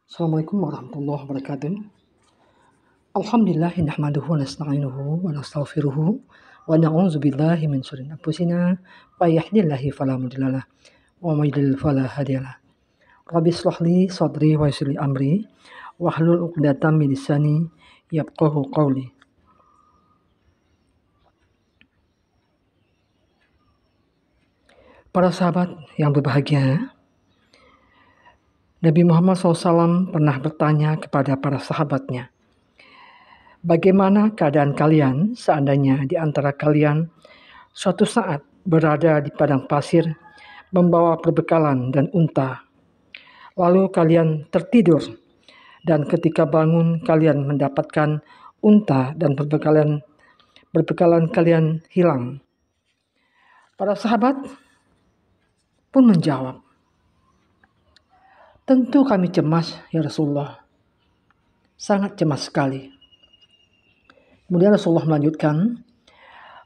Assalamualaikum warahmatullahi wabarakatuh. Alhamdulillah nahmaduhu wa nasta'inuhu wa nastaghfiruhu wa na'udzu billahi min syururi anfusina wa yahdihillahu fala mudhillalah wa may yudlil fala hadiyalah. Rabbi shrah li sadri wa yassir li amri wa hlul 'uqdatam min lisani yafqahu qawli. Para sahabat yang berbahagia, Nabi Muhammad SAW pernah bertanya kepada para sahabatnya, bagaimana keadaan kalian seandainya di antara kalian suatu saat berada di padang pasir membawa perbekalan dan unta, lalu kalian tertidur dan ketika bangun kalian mendapatkan unta dan perbekalan kalian hilang. Para sahabat pun menjawab, tentu kami cemas ya Rasulullah, sangat cemas sekali. Kemudian Rasulullah melanjutkan,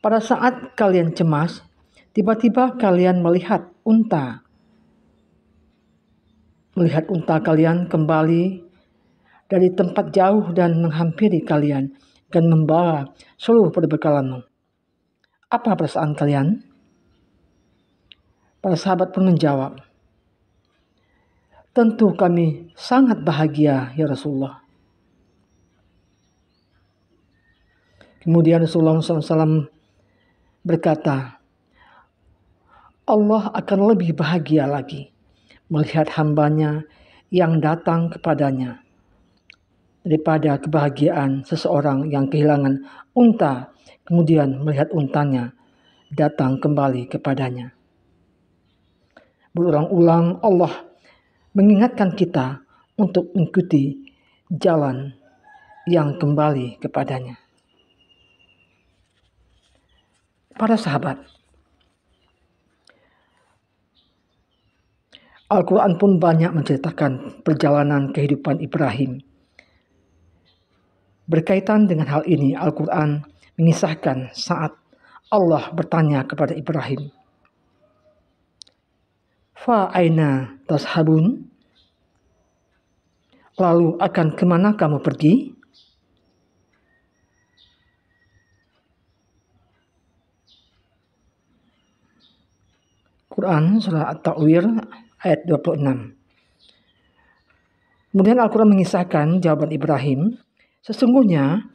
pada saat kalian cemas, tiba-tiba kalian melihat unta kalian kembali dari tempat jauh dan menghampiri kalian dan membawa seluruh perbekalanmu. Apa perasaan kalian? Para sahabat pun menjawab, tentu kami sangat bahagia ya Rasulullah. Kemudian Rasulullah SAW berkata, Allah akan lebih bahagia lagi melihat hambanya yang datang kepadanya daripada kebahagiaan seseorang yang kehilangan unta kemudian melihat untanya datang kembali kepadanya. Berulang-ulang Allah mengingatkan kita untuk mengikuti jalan yang kembali kepadanya. Para sahabat, Al-Quran pun banyak menceritakan perjalanan kehidupan Ibrahim. Berkaitan dengan hal ini, Al-Quran mengisahkan saat Allah bertanya kepada Ibrahim, Fa aina tashabun? Lalu akan kemana kamu pergi? Quran surah At-Ta'wir ayat 26. Kemudian Al-Quran mengisahkan jawaban Ibrahim, sesungguhnya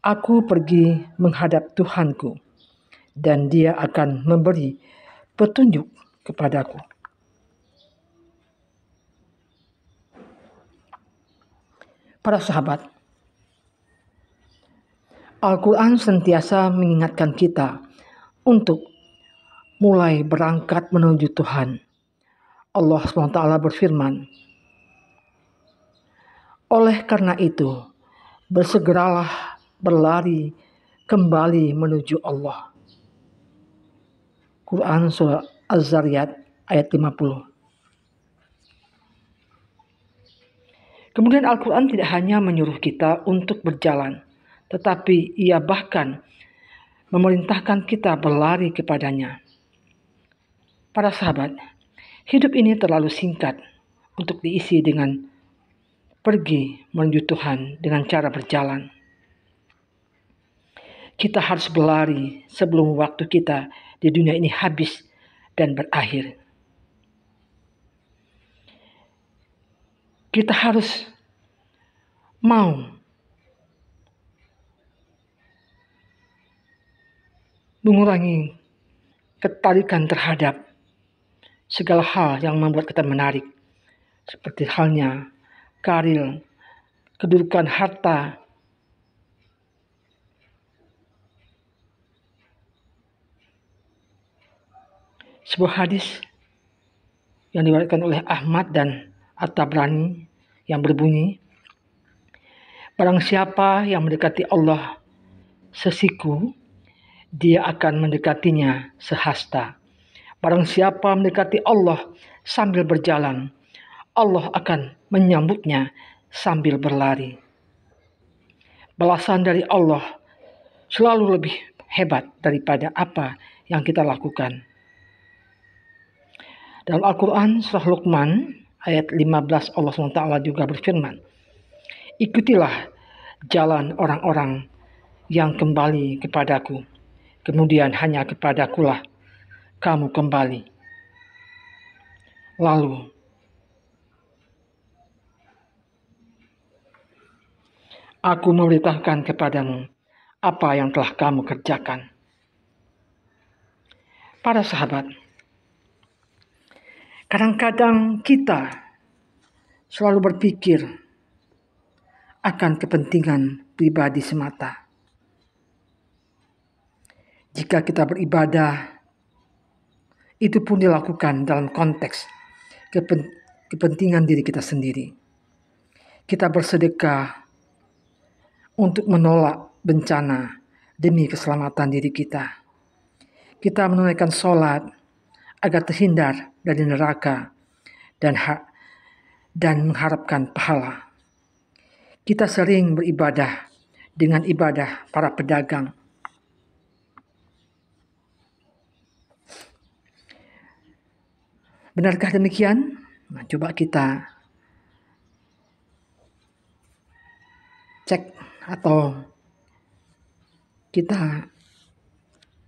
aku pergi menghadap Tuhanku dan dia akan memberi petunjuk kepadaku. Para sahabat, Al-Quran senantiasa mengingatkan kita untuk mulai berangkat menuju Tuhan. Allah SWT berfirman, oleh karena itu, bersegeralah berlari kembali menuju Allah. Quran surah Az-Zariyat ayat 50. Kemudian Al-Quran tidak hanya menyuruh kita untuk berjalan, tetapi ia bahkan memerintahkan kita berlari kepadanya. Para sahabat, hidup ini terlalu singkat untuk diisi dengan pergi menuju Tuhan dengan cara berjalan. Kita harus berlari sebelum waktu kita di dunia ini habis dan berakhir. Kita harus mau mengurangi ketarikan terhadap segala hal yang membuat kita menarik, seperti halnya karir, kedudukan, harta, sebuah hadis yang diriwayatkan oleh Ahmad dan At-Tabrani yang berbunyi, barang siapa yang mendekati Allah sesiku, dia akan mendekatinya sehasta. Barang siapa mendekati Allah sambil berjalan, Allah akan menyambutnya sambil berlari. Balasan dari Allah selalu lebih hebat daripada apa yang kita lakukan. Dalam Al-Quran surah Luqman ayat 15 Allah SWT juga berfirman, ikutilah jalan orang-orang yang kembali kepadaku, kemudian hanya kepadakulah kamu kembali. Lalu aku memberitahukan kepadamu apa yang telah kamu kerjakan. Para sahabat, kadang-kadang kita selalu berpikir akan kepentingan pribadi semata. Jika kita beribadah, itu pun dilakukan dalam konteks kepentingan diri kita sendiri. Kita bersedekah untuk menolak bencana demi keselamatan diri kita. Kita menunaikan sholat agar terhindar dari neraka dan mengharapkan pahala. Kita sering beribadah dengan ibadah para pedagang. Benarkah demikian? Nah, coba kita cek atau kita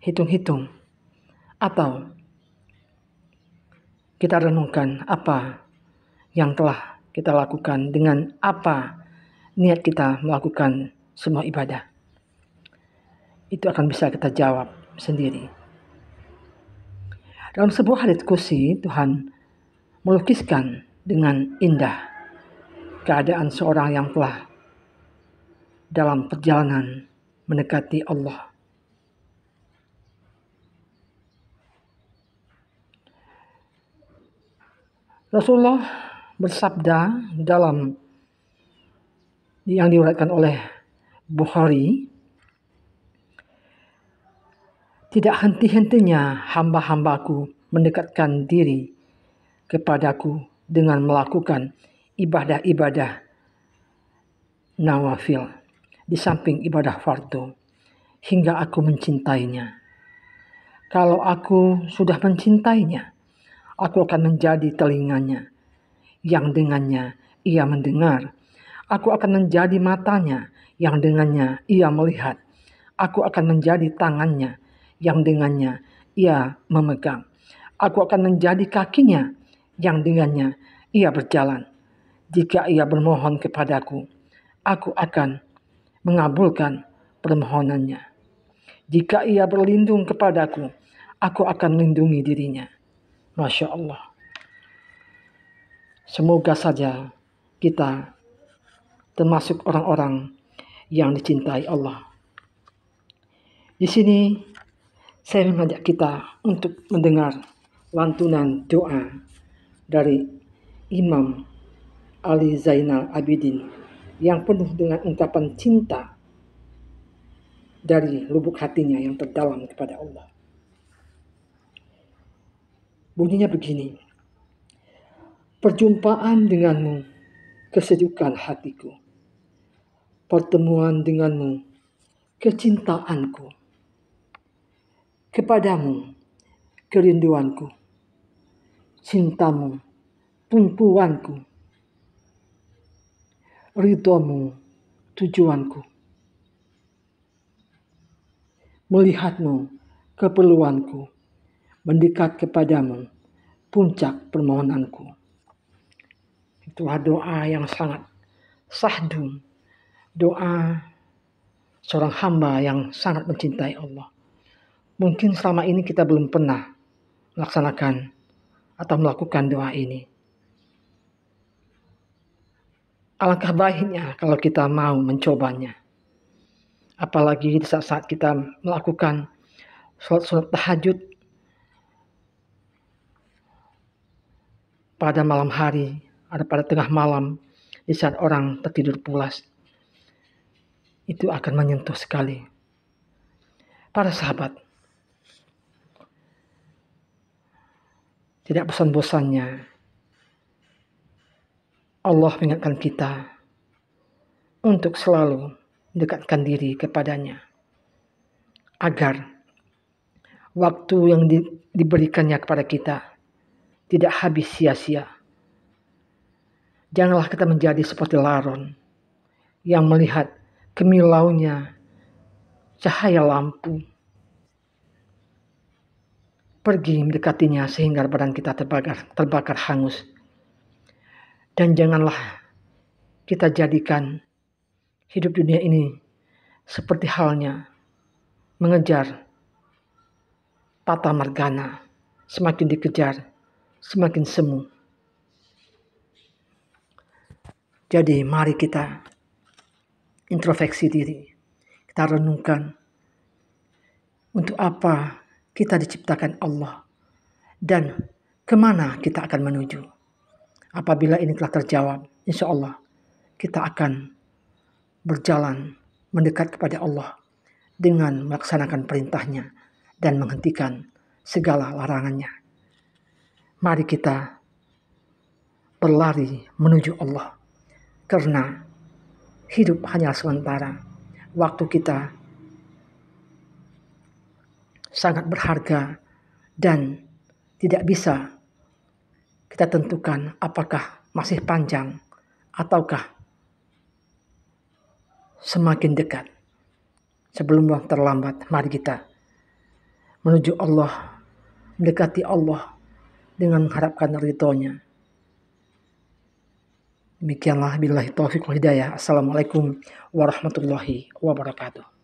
hitung-hitung atau kita renungkan apa yang telah kita lakukan dengan apa niat kita melakukan semua ibadah. Itu akan bisa kita jawab sendiri. Dalam sebuah diskusi, Tuhan melukiskan dengan indah keadaan seorang yang telah dalam perjalanan mendekati Allah. Rasulullah bersabda dalam yang diriwayatkan oleh Bukhari, tidak henti-hentinya hamba-hambaku mendekatkan diri kepadaku dengan melakukan ibadah-ibadah nawafil di samping ibadah fardu hingga aku mencintainya. Kalau aku sudah mencintainya, aku akan menjadi telinganya yang dengannya ia mendengar. Aku akan menjadi matanya yang dengannya ia melihat. Aku akan menjadi tangannya yang dengannya ia memegang. Aku akan menjadi kakinya yang dengannya ia berjalan. Jika ia bermohon kepadaku, aku akan mengabulkan permohonannya. Jika ia berlindung kepadaku, aku akan melindungi dirinya. Masya Allah. Semoga saja kita termasuk orang-orang yang dicintai Allah. Di sini saya mengajak kita untuk mendengar lantunan doa dari Imam Ali Zainal Abidin yang penuh dengan ungkapan cinta dari lubuk hatinya yang terdalam kepada Allah. Bunyinya begini, perjumpaan denganmu, kesejukan hatiku. Pertemuan denganmu, kecintaanku. Kepadamu, kerinduanku. Cintamu, tumpuanku. Ridhomu, tujuanku. Melihatmu, keperluanku. Mendekat kepadamu, puncak permohonanku. Itulah doa yang sangat sahdu. Doa seorang hamba yang sangat mencintai Allah. Mungkin selama ini kita belum pernah melaksanakan atau melakukan doa ini. Alangkah baiknya kalau kita mau mencobanya. Apalagi di saat-saat kita melakukan sholat tahajud pada malam hari, ada pada tengah malam, di saat orang tertidur pulas. Itu akan menyentuh sekali. Para sahabat, tidak bosan-bosannya Allah mengingatkan kita untuk selalu mendekatkan diri kepadanya, agar waktu yang diberikannya kepada kita tidak habis sia-sia. Janganlah kita menjadi seperti laron yang melihat kemilaunya cahaya lampu pergi mendekatinya sehingga badan kita terbakar hangus. Dan janganlah kita jadikan hidup dunia ini seperti halnya mengejar tata margana. Semakin dikejar, semakin semu. Jadi mari kita introspeksi diri. Kita renungkan untuk apa kita diciptakan Allah dan kemana kita akan menuju. Apabila ini telah terjawab, insya Allah kita akan berjalan mendekat kepada Allah dengan melaksanakan perintahnya dan menghentikan segala larangannya. Mari kita berlari menuju Allah, karena hidup hanya sementara. Waktu kita sangat berharga dan tidak bisa kita tentukan apakah masih panjang ataukah semakin dekat. Sebelum terlambat, mari kita menuju Allah, mendekati Allah dengan mengharapkan ridhonya. Demikianlah, billahi taufiq wal hidayah. Assalamualaikum warahmatullahi wabarakatuh.